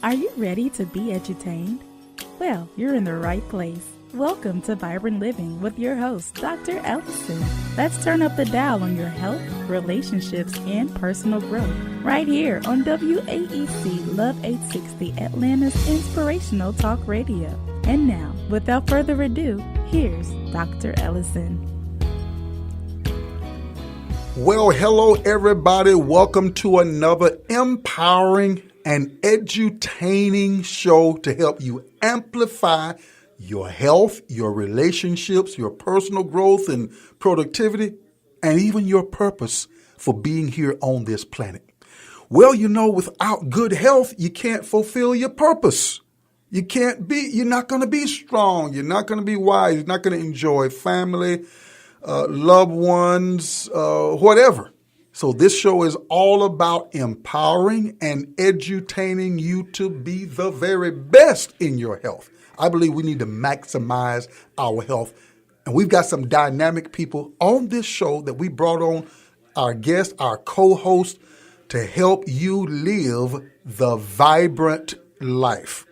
Are you ready to be edutained? Well, you're in the right place. Welcome to Vibrant Living with your host, Dr. Ellison. Let's turn up the dial on your health, relationships, and personal growth right here on WAEC Love 860, Atlanta's inspirational talk radio. And now, without further ado, here's Dr. Ellison. Well, hello, everybody. Welcome to another empowering and edutaining show to help you amplify your health, your relationships, your personal growth and productivity, and even your purpose for being here on this planet. Well, you know, without good health, you can't fulfill your purpose. You're not going to be strong. You're not going to be wise. You're not going to enjoy family, loved ones, whatever. So this show is all about empowering and edutaining you to be the very best in your health. I believe we need to maximize our health. And we've got some dynamic people on this show that we brought on, our guest, our co-host, to help you live the vibrant life.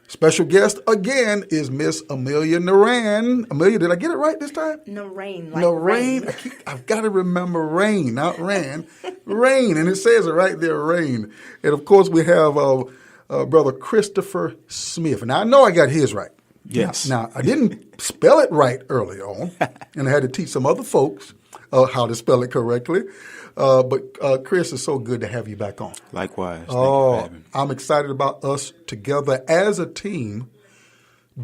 Special guest again is Miss Amelia Narain. Amelia, did I get it right this time? Narain. Narain. I've got to remember rain, not ran. Rain, and it says it right there, rain. And of course, we have Brother Kristofer Smith. And I know I got his right. Yes. Now, I didn't spell it right early on, and I had to teach some other folks how to spell it correctly. But Chris, it's so good to have you back on. Likewise. Thank you for having me. I'm excited about us together as a team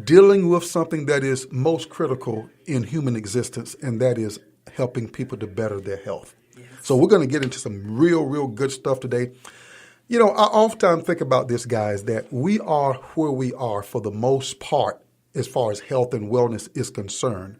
dealing with something that is most critical in human existence, and that is helping people to better their health. Yes. So we're going to get into some real good stuff today. You know, I often think about this, guys, that we are where we are for the most part as far as health and wellness is concerned,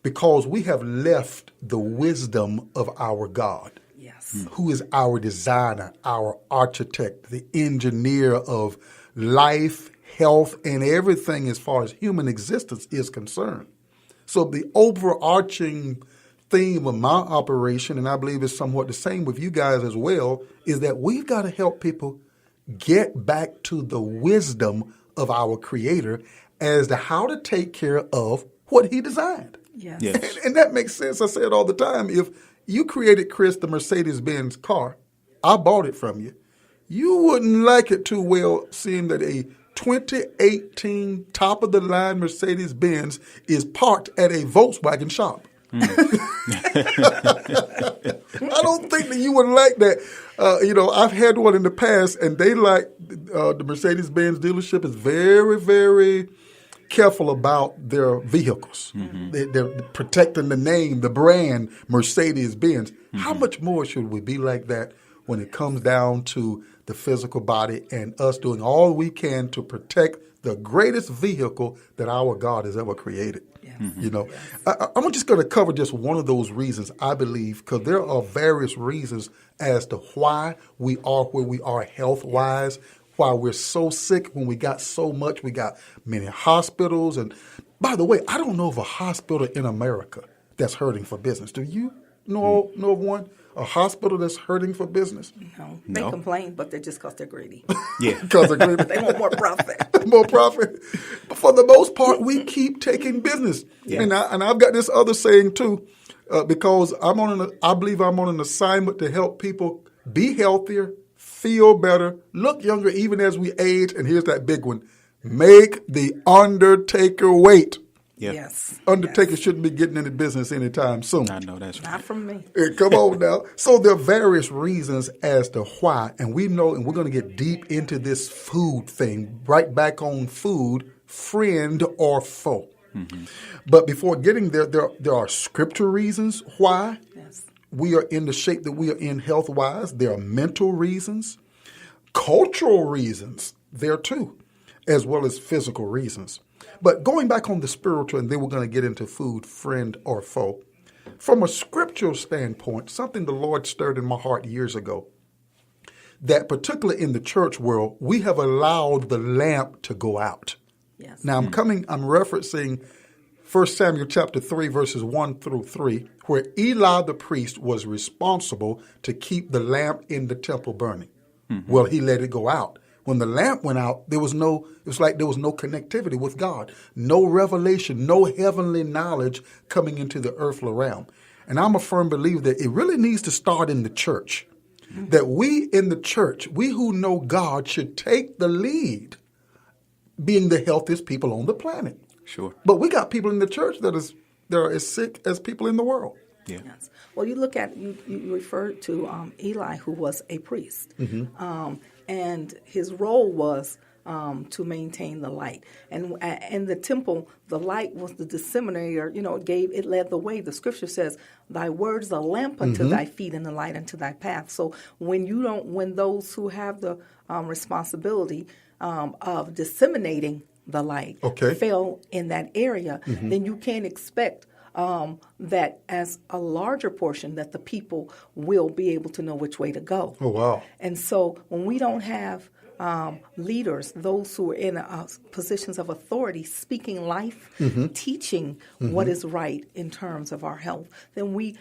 because we have left the wisdom of our God, Yes. who is our designer, our architect, the engineer of life, health, and everything as far as human existence is concerned. So the overarching theme of my operation, and I believe it's somewhat the same with you guys as well, is that we've got to help people get back to the wisdom of our Creator as to how to take care of what He designed. Yes. And that makes sense. I say it all the time. If you created, Chris, the Mercedes-Benz car, I bought it from you, you wouldn't like it too well seeing that a 2018 top-of-the-line Mercedes-Benz is parked at a Volkswagen shop. I don't think that you would like that. I've had one in the past, and they like the Mercedes-Benz dealership is very, very careful about their vehicles. Mm-hmm. They're protecting the name, the brand Mercedes-Benz. Mm-hmm. How much more should we be like that when it comes down to the physical body and us doing all we can to protect the greatest vehicle that our God has ever created? Yes. Mm-hmm. You know, yes. I'm just going to cover just one of those reasons, I believe, because there are various reasons as to why we are where we are health-wise, why we're so sick when we got so much. We got many hospitals. And by the way, I don't know of a hospital in America that's hurting for business. Do you know of one? A hospital that's hurting for business? No. They complain, but they're just because they're greedy. Yeah. Because they're greedy. They want more profit. More profit. But for the most part, we keep taking business. Yeah. And I've got this other saying, too, because I believe I'm on an assignment to help people be healthier, feel better, look younger even as we age, and here's that big one, make the undertaker wait. Yep. Yes. Undertaker shouldn't be getting into business anytime soon. I know that's right. Not from me. Come on now. So there are various reasons as to why, and we know, and we're going to get deep into this food thing, right back on food, friend or foe. Mm-hmm. But before getting there, there are scripture reasons why. Yes. We are in the shape that we are in health-wise. There are mental reasons, cultural reasons there too, as well as physical reasons. But going back on the spiritual, and then we're going to get into food, friend or foe. From a scriptural standpoint, something the Lord stirred in my heart years ago, that particularly in the church world, we have allowed the lamp to go out. Yes. Now I'm referencing 1 Samuel chapter 3, verses 1 through 3, where Eli the priest was responsible to keep the lamp in the temple burning. Mm-hmm. Well, he let it go out When the lamp went out, it was like there was no connectivity with God, no revelation, no heavenly knowledge coming into the earthly realm. And I'm a firm believer that it really needs to start in the church. That we in the church, we who know God, should take the lead, being the healthiest people on the planet. Sure. But we got people in the church that are as sick as people in the world. Yeah. Yes. Well, you look at, you referred to Eli, who was a priest. And his role was to maintain the light. And in the temple, the light was the disseminator, it led the way. The scripture says, thy words a lamp unto thy feet and the light unto thy path. So when those who have the responsibility of disseminating the light fell in that area, then you can't expect that as a larger portion that the people will be able to know which way to go. Oh, wow. And so when we don't have leaders, those who are in positions of authority, speaking life, teaching what is right in terms of our health, then we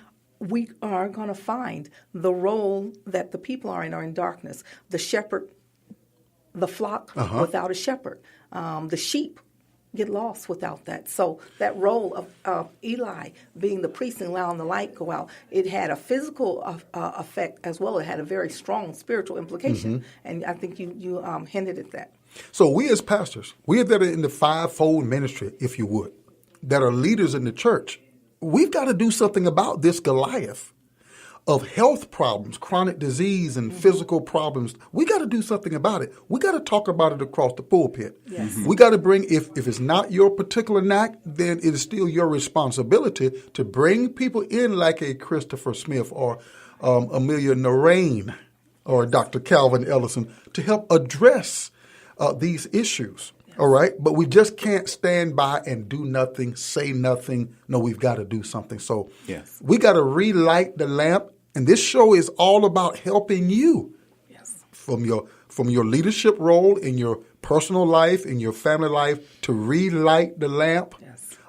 are going to find the role that the people are in darkness. The shepherd, the flock without a shepherd, the sheep get lost without that. So that role of Eli being the priest and allowing the light go out, it had a physical effect as well. It had a very strong spiritual implication. And I think you hinted at that. So we as pastors, we that are in the fivefold ministry, if you would, that are leaders in the church, we've got to do something about this Goliath of health problems, chronic disease, and physical problems. We got to do something about it. We got to talk about it across the pulpit. Yes. We got to bring, if it's not your particular knack, then it is still your responsibility to bring people in like a Kristofer Smith or Amelia Narain or Dr. Calvin Ellison to help address these issues. All right. But we just can't stand by and do nothing, say nothing. No, we've got to do something. So we got to relight the lamp. And this show is all about helping you from your leadership role in your personal life, in your family life, to relight the lamp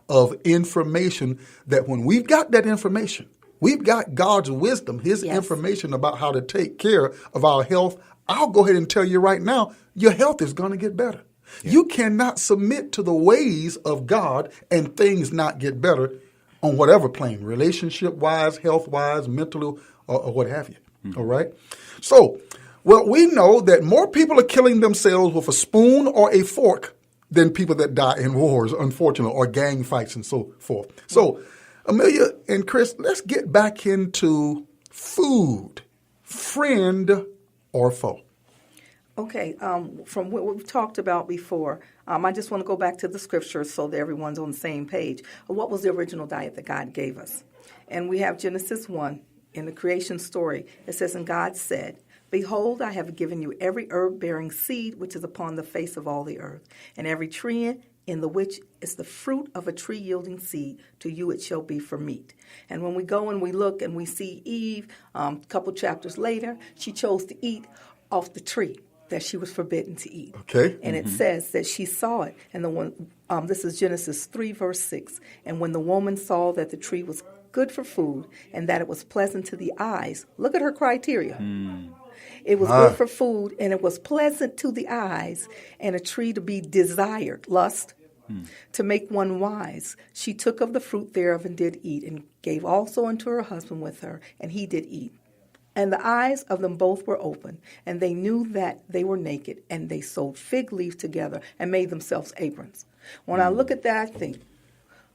of information that when we've got that information, we've got God's wisdom, his information about how to take care of our health. I'll go ahead and tell you right now, your health is going to get better. Yeah. You cannot submit to the ways of God and things not get better on whatever plane, relationship-wise, health-wise, mentally, or what have you. All right? So, well, we know that more people are killing themselves with a spoon or a fork than people that die in wars, unfortunately, or gang fights and so forth. So, Amelia and Chris, let's get back into food, friend or foe. Okay, from what we've talked about before, I just want to go back to the scriptures so that everyone's on the same page. What was the original diet that God gave us? And we have Genesis 1 in the creation story. It says, and God said, behold, I have given you every herb-bearing seed which is upon the face of all the earth, and every tree in the which is the fruit of a tree yielding seed, to you it shall be for meat. And when we go and we look and we see Eve, a couple chapters later, she chose to eat off the tree that she was forbidden to eat. Okay. And it says that she saw it. And this is Genesis 3, verse 6. And when the woman saw that the tree was good for food and that it was pleasant to the eyes, look at her criteria. It was good for food and it was pleasant to the eyes and a tree to be desired, lust, to make one wise. She took of the fruit thereof and did eat, and gave also unto her husband with her, and he did eat. And the eyes of them both were open, and they knew that they were naked, and they sewed fig leaves together and made themselves aprons. When I look at that, I think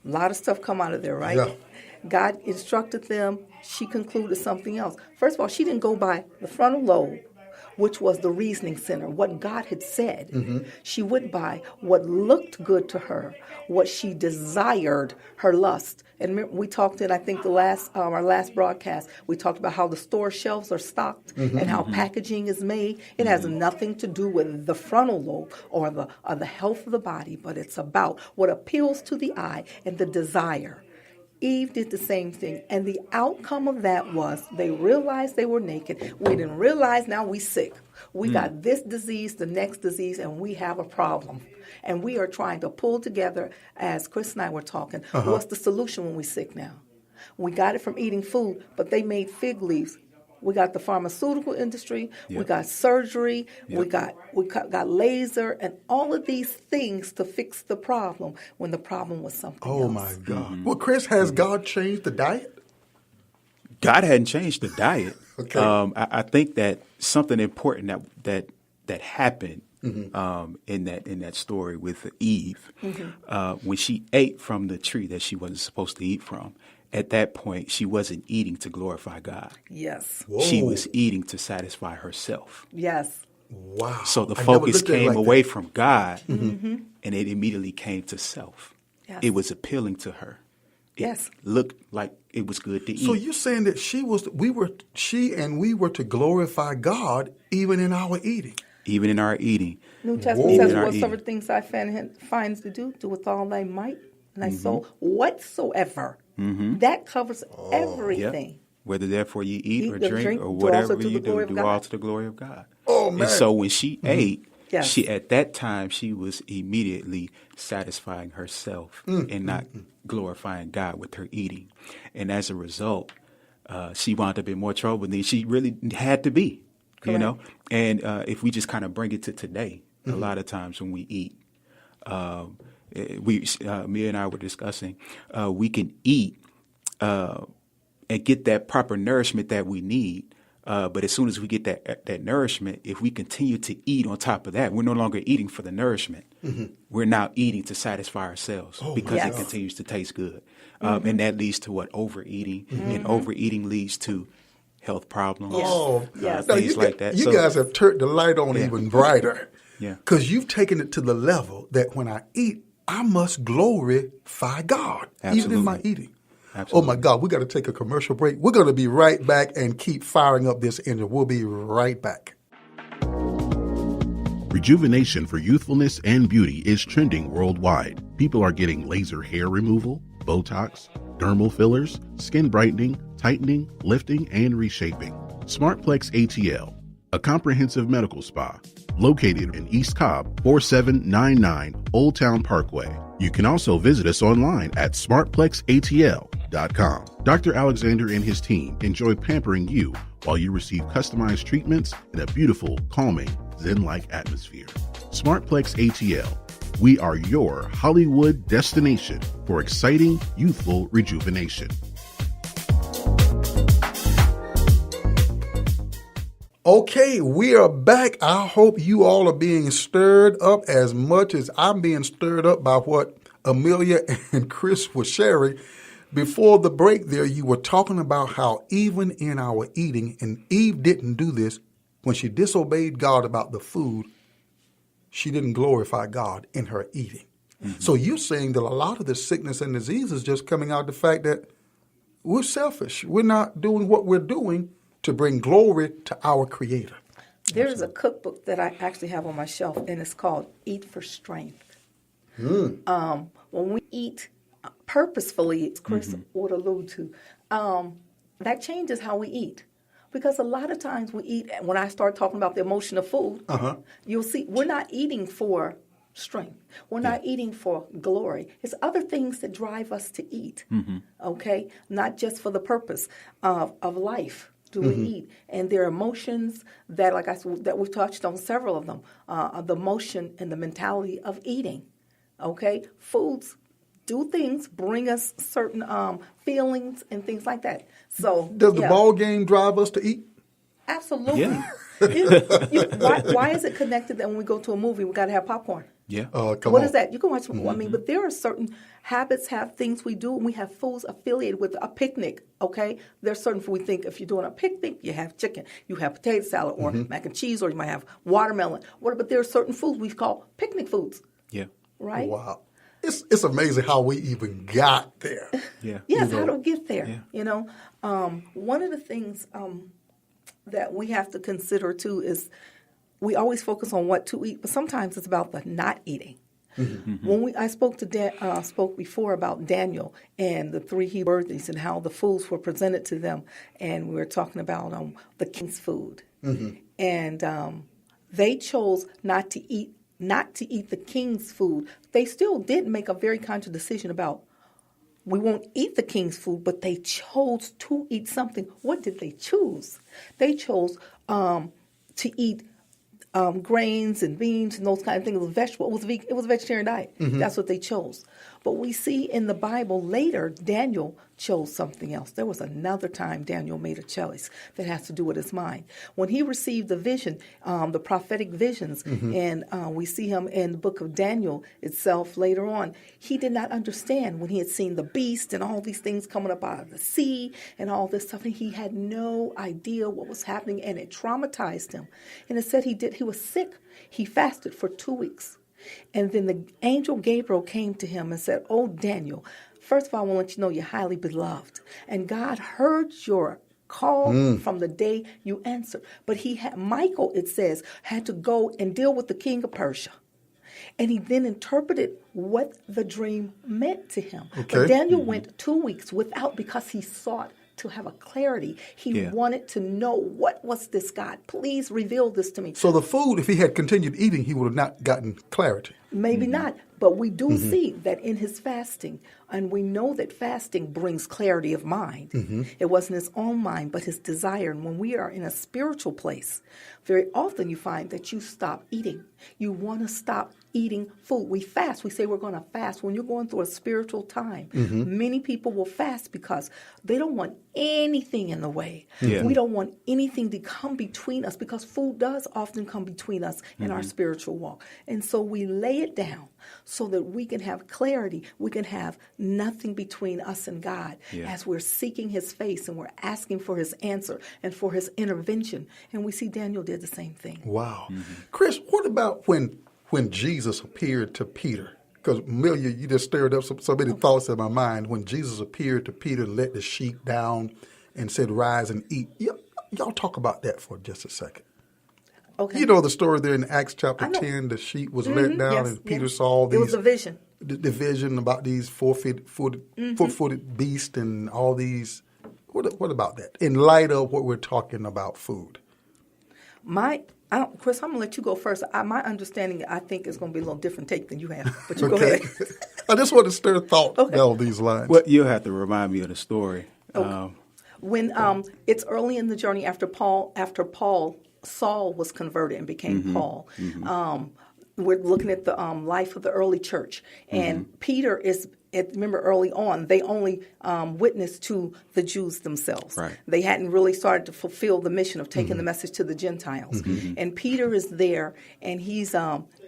a lot of stuff come out of there, right? Yeah. God instructed them. She concluded something else. First of all, she didn't go by the frontal lobe, which was the reasoning center, what God had said. She went by what looked good to her, what she desired, her lust. And we talked in, I think, our last broadcast, we talked about how the store shelves are stocked and how packaging is made. It has nothing to do with the frontal lobe or the health of the body, but it's about what appeals to the eye and the desire. Eve did the same thing, and the outcome of that was they realized they were naked. We didn't realize now we sick. We got this disease, the next disease, and we have a problem. And we are trying to pull together, as Chris and I were talking, what's the solution when we're sick now? We got it from eating food, but they made fig leaves. We got the pharmaceutical industry. Yep. We got surgery. Yep. We got laser, and all of these things to fix the problem when the problem was something else. Oh, my God. Well, Chris, has God changed the diet? God hadn't changed the diet. Okay. I think that something important that happened in that story with Eve, when she ate from the tree that she wasn't supposed to eat from. At that point, she wasn't eating to glorify God. Yes. Whoa. She was eating to satisfy herself. Yes. Wow. So the I never focus looked at it came like away that. from God, and it immediately came to self. Yes. It was appealing to her. It Yes. looked like it was good to eat. So you're saying that we were to glorify God even in our eating. Even in our eating. New Testament Whoa. says, In our whatsoever eating. things I finds to do with all thy might and thy soul, whatsoever. That covers everything. Yep. Whether therefore you eat or or drink or do whatever also to you the glory do, of do God. all to the glory of God. Oh, man. And so when she ate, Yes. she at that time she was immediately satisfying herself and not glorifying God with her eating. And as a result, she wound up in more trouble than she really had to be. You know? And if we just kind of bring it to today, a lot of times when we eat, Mia and I were discussing, we can eat and get that proper nourishment that we need. But as soon as we get that nourishment, if we continue to eat on top of that, we're no longer eating for the nourishment. We're now eating to satisfy ourselves because Yes. it continues to taste good. And that leads to what? Overeating. And overeating leads to health problems, Oh, Yes. Now, things like that. You So- guys have turned the light on even brighter. Yeah. Because you've taken it to the level that when I eat, I must glorify God, even in my Absolutely. eating. Absolutely. Oh, my God. We got to take a commercial break. We're going to be right back and keep firing up this engine. We'll be right back. Rejuvenation for youthfulness and beauty is trending worldwide. People are getting laser hair removal, Botox, dermal fillers, skin brightening, tightening, lifting, and reshaping. Smartplex ATL, a comprehensive medical spa located in East Cobb, 4799 Old Town Parkway. You can also visit us online at smartplexatl.com. Dr. Alexander and his team enjoy pampering you while you receive customized treatments in a beautiful, calming, zen-like atmosphere. Smartplex ATL. We are your Hollywood destination for exciting, youthful rejuvenation. Okay, we are back. I hope you all are being stirred up as much as I'm being stirred up by what Amelia and Chris were sharing. Before the break there, you were talking about how even in our eating, and Eve didn't do this, when she disobeyed God about the food, she didn't glorify God in her eating. So you're saying that a lot of the sickness and disease is just coming out of the fact that we're selfish. We're not doing what we're doing to bring glory to our Creator. There's a cookbook that I actually have on my shelf, and it's called Eat for Strength. When we eat purposefully, as Chris would allude to, that changes how we eat. Because a lot of times we eat, when I start talking about the emotion of food, you'll see we're not eating for strength. We're not eating for glory. It's other things that drive us to eat, okay? Not just for the purpose of life. Do we eat? And there are emotions that, like I said, that we've touched on several of them. The emotion and the mentality of eating. Okay, foods do things, bring us certain feelings and things like that. So, Does the ball game drive us to eat? Absolutely. Yeah. Why is it connected that when we go to a movie we got to have popcorn? Yeah. Come What on. is that? You can watch. I mean, but there are certain habits, have things we do, and we have foods affiliated with a picnic. Okay, there's certain food we think if you're doing a picnic, you have chicken, you have potato salad, or mac and cheese, or you might have watermelon. But there are certain foods we call picnic foods. Yeah. Right? Wow. It's amazing how we even got there. Yeah. Yes, how do we get there? Yeah. You know, one of the things that we have to consider too is we always focus on what to eat, but sometimes it's about the not eating. When I spoke before about Daniel and the three Hebrew worthies and how the foods were presented to them, and we were talking about the king's food, and they chose not to eat the king's food. They still did make a very conscious decision about we won't eat the king's food, but they chose to eat something. What did they choose? They chose to eat grains and beans and those kind of things. It was vegetable. It was a vegetarian diet. That's what they chose. But we see in the Bible later, Daniel chose something else. There was another time Daniel made a choice that has to do with his mind. When he received the vision, the prophetic visions, and we see him in the book of Daniel itself later on, he did not understand when he had seen the beast and all these things coming up out of the sea and all this stuff. And he had no idea what was happening, and it traumatized him. And it said he was sick. He fasted for 2 weeks. And then the angel Gabriel came to him and said, "Oh, Daniel, first of all, I want to let you know you're highly beloved. And God heard your call from the day you answered." But Michael, it says, had to go and deal with the king of Persia. And he then interpreted what the dream meant to him. Okay. But Daniel went 2 weeks without, because he sought to have a clarity. He wanted to know, what was this, God? Please reveal this to me. So the food, if he had continued eating, he would have not gotten clarity. Maybe not. But we do see that in his fasting, and we know that fasting brings clarity of mind. It wasn't his own mind, but his desire. And when we are in a spiritual place, very often you find that you stop eating. You want to stop eating food. We fast. We say we're going to fast. When you're going through a spiritual time, many people will fast because they don't want anything in the way. We don't want anything to come between us, because food does often come between us in our spiritual walk. And so we lay it down so that we can have clarity. We can have nothing between us and God as we're seeking his face and we're asking for his answer and for his intervention. And we see Daniel did the same thing. Wow. Chris, what about when Jesus appeared to Peter? Because, Amelia, you just stirred up so many thoughts in my mind. When Jesus appeared to Peter and let the sheep down and said, "Rise and eat." Y'all talk about that for just a second. Okay. You know the story there in Acts chapter 10, the sheep was let down and Peter saw these. It was a vision. The vision about these four-footed beasts and all these. What about that? In light of what we're talking about, food. Chris, I'm going to let you go first. My understanding, I think, is going to be a little different take than you have. But you go ahead. I just want to stir thought down these lines. Well, you'll have to remind me of the story. Okay. When it's early in the journey after Saul was converted and became Paul. We're looking at the life of the early church. And Peter is, remember early on, they only witnessed to the Jews themselves. Right. They hadn't really started to fulfill the mission of taking the message to the Gentiles. And Peter is there, and he's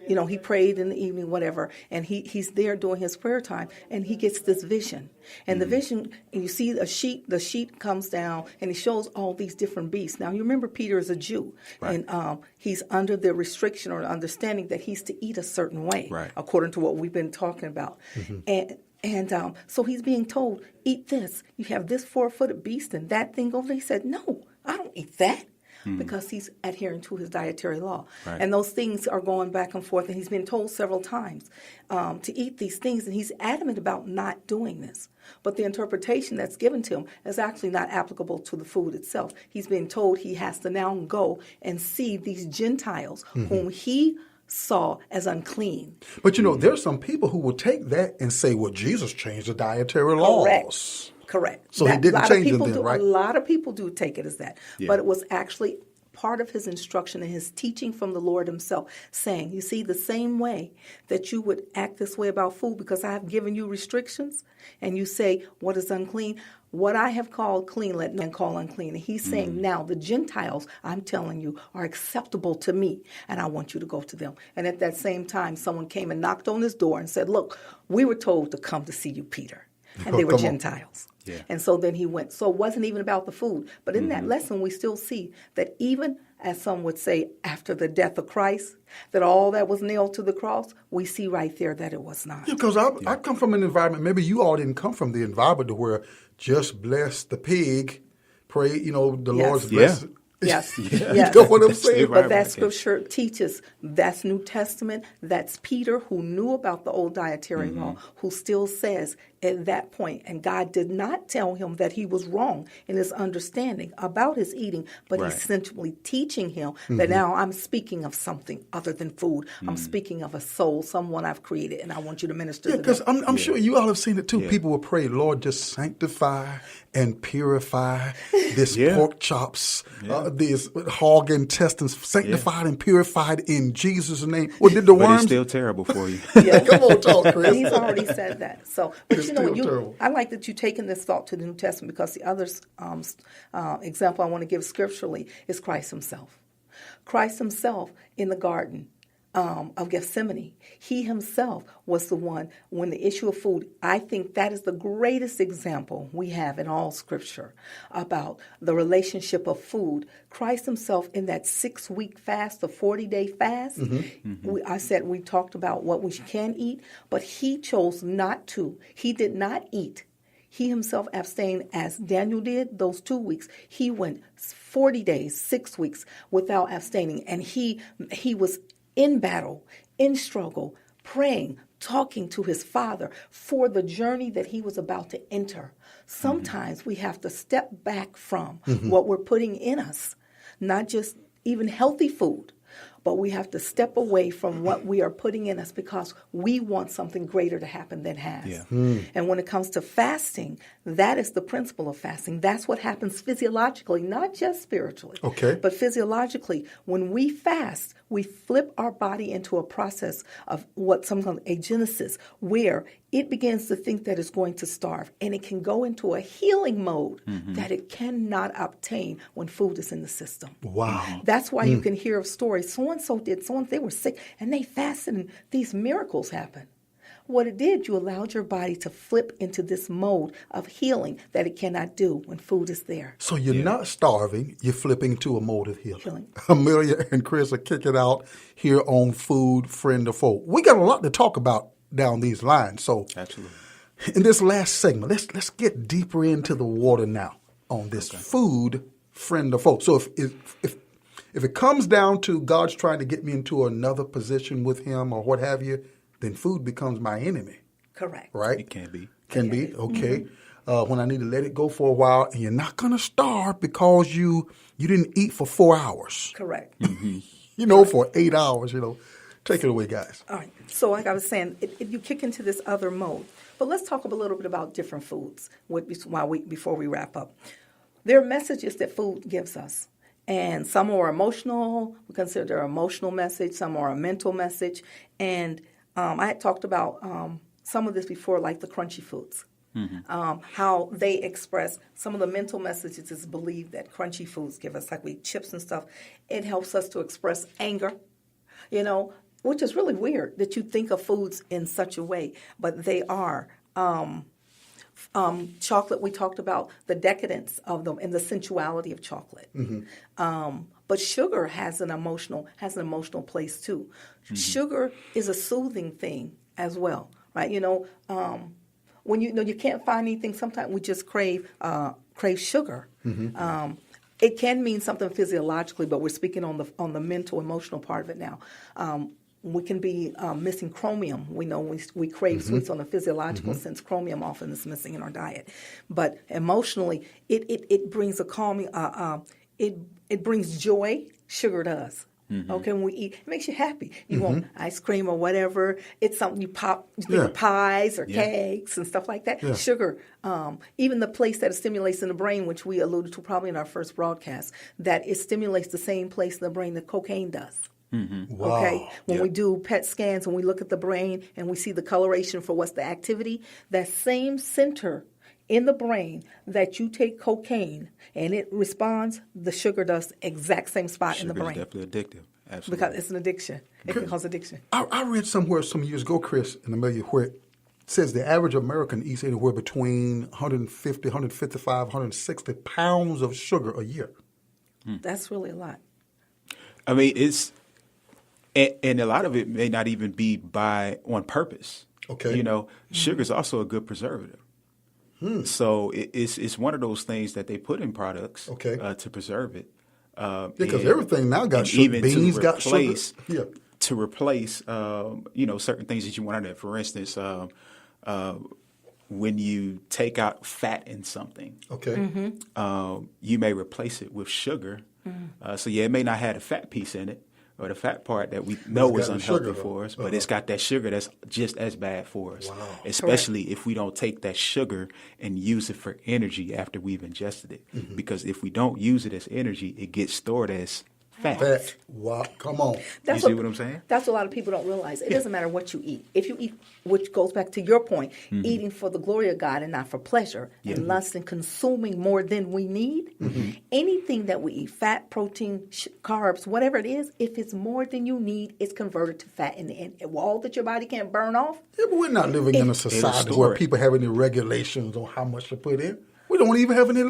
he prayed in the evening, whatever, and he's there doing his prayer time, and he gets this vision. And the vision, and you see the sheep comes down, and he shows all these different beasts. Now, you remember Peter is a Jew, and he's under the restriction or understanding that he's to eat a certain way, according to what we've been talking about. And so he's being told, eat this. You have this 4-footed beast and that thing over there. He said, no, I don't eat that. Because he's adhering to his dietary law. And those things are going back and forth, and he's been told several times to eat these things, and he's adamant about not doing this. But the interpretation that's given to him is actually not applicable to the food itself. He's been told he has to now go and see these Gentiles whom he saw as unclean. But there's some people who will take that and say, well, Jesus changed the dietary laws. Correct. So he didn't change it then, right? A lot of people do take it as that. But it was actually part of his instruction and his teaching from the Lord himself, saying, you see, the same way that you would act this way about food because I have given you restrictions, and you say, what is unclean? What I have called clean, let no man call unclean. And he's saying now the Gentiles, I'm telling you, are acceptable to me, and I want you to go to them. And at that same time, someone came and knocked on his door and said, look, we were told to come to see you, Peter. And they were Gentiles. Yeah. And so then he went. So it wasn't even about the food. But in that lesson, we still see that even, as some would say, after the death of Christ, that all that was nailed to the cross, we see right there that it was not. Because I come from an environment, maybe you all didn't come from the environment where just bless the pig, pray, the Lord's blessing. Yes. You know what I'm saying? But that scripture teaches that's New Testament. That's Peter, who knew about the old dietary law, who still says at that point, and God did not tell him that he was wrong in his understanding about his eating, but Right. he's essentially teaching him that now I'm speaking of something other than food. I'm speaking of a soul, someone I've created, and I want you to minister Yeah, to because them. I'm sure you all have seen it too. Yeah. People will pray, Lord, just sanctify and purify this Yeah. pork chops, this hog intestines, sanctified and purified in Jesus' name. Well, did the But worms? it's still terrible for you. Yeah. Come on, talk, Chris. He's already said that. So, but It's you know, still terrible. I like that you've taken this thought to the New Testament, because the other example I want to give scripturally is Christ himself. Christ himself in the garden of Gethsemane, he himself was the one, when the issue of food, I think that is the greatest example we have in all scripture about the relationship of food. Christ himself in that 6-week fast, the 40-day fast, we talked about what we can eat, but he chose not to. He did not eat. He himself abstained, as Daniel did those 2 weeks. He went 40 days, 6 weeks without abstaining, and he was in battle, in struggle, praying, talking to his Father for the journey that he was about to enter. Sometimes we have to step back from what we're putting in us, not just even healthy food, but we have to step away from what we are putting in us because we want something greater to happen than has. Yeah. And when it comes to fasting, that is the principle of fasting. That's what happens physiologically, not just spiritually. Okay. But physiologically, when we fast, we flip our body into a process of what some call agenesis, where it begins to think that it's going to starve, and it can go into a healing mode that it cannot obtain when food is in the system. Wow. That's why you can hear of stories. So-and-so did, they were sick, and they fasted, and these miracles happened. What it did, you allowed your body to flip into this mode of healing that it cannot do when food is there. So you're not starving, you're flipping to a mode of healing. Healing. Amelia and Chris are kicking out here on Food, Friend, or Foe. We got a lot to talk about down these lines. So Absolutely. in this last segment, let's get deeper into the water now on this food, friend, or foe. So if it comes down to God's trying to get me into another position with him or what have you, then food becomes my enemy, Correct. right? It can be. Can be, okay. When I need to let it go for a while, and you're not going to starve because you didn't eat for 4 hours. Correct. For 8 hours, Take it away, guys. All right. So like I was saying, you kick into this other mode. But let's talk a little bit about different foods before we wrap up. There are messages that food gives us. And some are emotional. We consider they're an emotional message. Some are a mental message. And I had talked about some of this before, like the crunchy foods. How they express some of the mental messages is believed that crunchy foods give us, like we chips and stuff. It helps us to express anger, which is really weird that you think of foods in such a way, but they are. Chocolate, we talked about the decadence of them and the sensuality of chocolate. But sugar has an emotional place too. Sugar is a soothing thing as well, right? When you can't find anything, sometimes we just crave sugar. It can mean something physiologically, but we're speaking on the mental, emotional part of it now. We can be missing chromium. We know we crave sweets on a physiological sense. Chromium often is missing in our diet. But emotionally, it brings a calming, it brings joy. Sugar does. Okay, when we eat, it makes you happy. You want ice cream or whatever. It's something you pop, you think of pies or cakes and stuff like that. Sugar, even the place that it stimulates in the brain, which we alluded to probably in our first broadcast, that it stimulates the same place in the brain that cocaine does. Wow. Okay, when we do PET scans and we look at the brain and we see the coloration for what's the activity, that same center in the brain that you take cocaine and it responds, the sugar does the exact same spot in the brain. Sugar is definitely addictive. Absolutely. Because it's an addiction. It can cause addiction. I read somewhere some years ago, Chris and Amelia, where it says the average American eats anywhere between 150, 155, 160 pounds of sugar a year. That's really a lot. I mean, it's and a lot of it may not even be on purpose. Okay. Sugar is also a good preservative. So it's one of those things that they put in products to preserve it. Because everything now got sugar. Even Beans got sugar. Yeah. To replace, certain things that you want on it. For instance, when you take out fat in something, Okay. you may replace it with sugar. So it may not have the fat piece in it, or the fat part that we know it's is got the unhealthy sugar, for us, but Uh-huh. it's got that sugar that's just as bad for us. Wow. Especially if we don't take that sugar and use it for energy after we've ingested it. Mm-hmm. Because if we don't use it as energy, it gets stored as fat. Fat. Wow. Come on. That's You see what I'm saying? That's what a lot of people don't realize. It doesn't matter what you eat. If you eat, which goes back to your point, eating for the glory of God and not for pleasure, and lust and consuming more than we need, anything that we eat, fat, protein, carbs, whatever it is, if it's more than you need, it's converted to fat in the end. All that your body can't burn off. Yeah, but we're not living in a society store where it. people have any regulations on how much to put in. We don't even have any.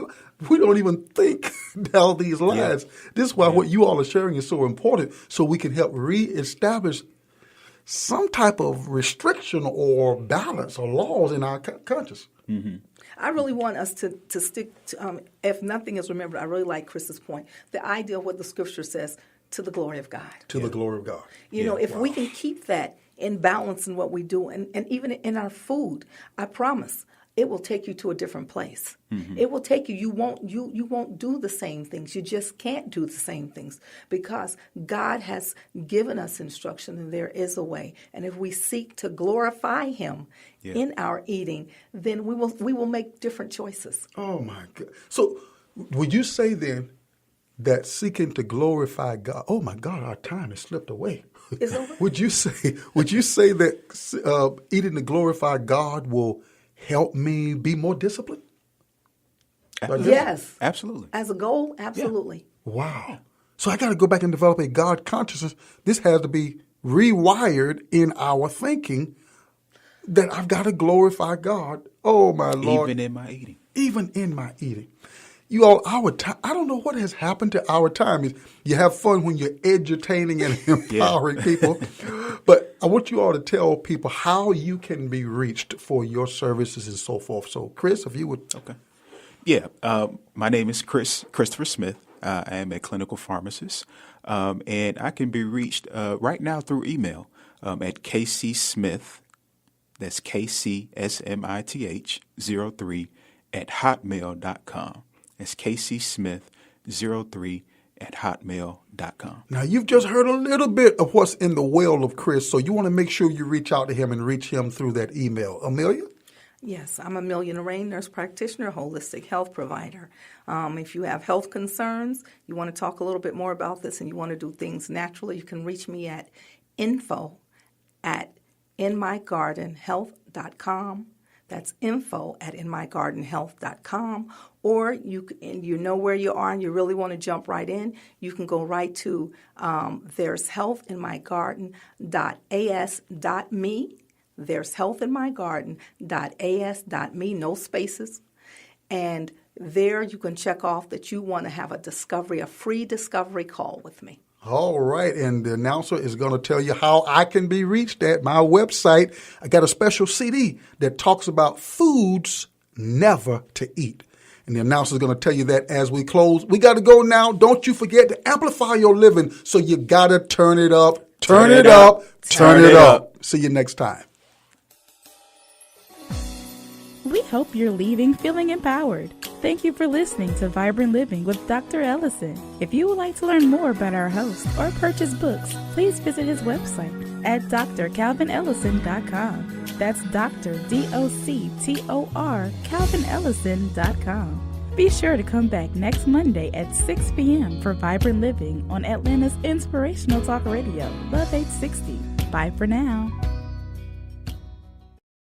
We don't even think down these lines. This is why what you all are sharing is so important, so we can help reestablish some type of restriction or balance or laws in our conscience. I really want us to stick to, if nothing is remembered, I really like Chris's point, the idea of what the scripture says, to the glory of God. To the glory of God. You know, if we can keep that in balance in what we do, and even in our food, I promise, it will take you to a different place. It will take you. You won't do the same things. You just can't do the same things because God has given us instruction, and there is a way. And if we seek to glorify Him in our eating, then we will make different choices. Oh my God! So, would you say then that seeking to glorify God? Oh my God, our time has slipped away. It's over? Would you say that eating to glorify God will help me be more disciplined? Yes. Absolutely. As a goal, absolutely. Wow. So I got to go back and develop a God consciousness. This has to be rewired in our thinking that I've got to glorify God. Oh, my Lord. Even in my eating. Even in my eating. You all, our time, I don't know what has happened to our time. You have fun when you're edutaining and empowering people. But I want you all to tell people how you can be reached for your services and so forth. So, Chris, if you would. Okay. Yeah. My name is Kristofer Smith. I am a clinical pharmacist. And I can be reached right now through email at kcsmith, that's KCSMITH 03 at hotmail.com. That's kcsmith03 at hotmail.com. Now, you've just heard a little bit of what's in the well of Chris, so you want to make sure you reach out to him and reach him through that email. Amelia? Yes, I'm Amelia Narain, nurse practitioner, holistic health provider. If you have health concerns, you want to talk a little bit more about this, and you want to do things naturally, you can reach me at info@inmygardenhealth.com. That's info@inmygardenhealth.com. Or you know where you are and you really want to jump right in, you can go right to there's healthinmygarden.as.me. There's healthinmygarden.as.me, no spaces. And there you can check off that you want to have a free discovery call with me. All right, and the announcer is going to tell you how I can be reached at my website. I got a special CD that talks about foods never to eat. And the announcer is going to tell you that as we close. We got to go now. Don't you forget to amplify your living, so you got to turn it up, turn it up, turn it up. See you next time. We hope you're leaving feeling empowered. Thank you for listening to Vibrant Living with Dr. Ellison. If you would like to learn more about our host or purchase books, please visit his website at drcalvinellison.com. That's Dr. DOCTOR CalvinEllison.com. Be sure to come back next Monday at 6 p.m. for Vibrant Living on Atlanta's inspirational talk radio, Love 860. Bye for now.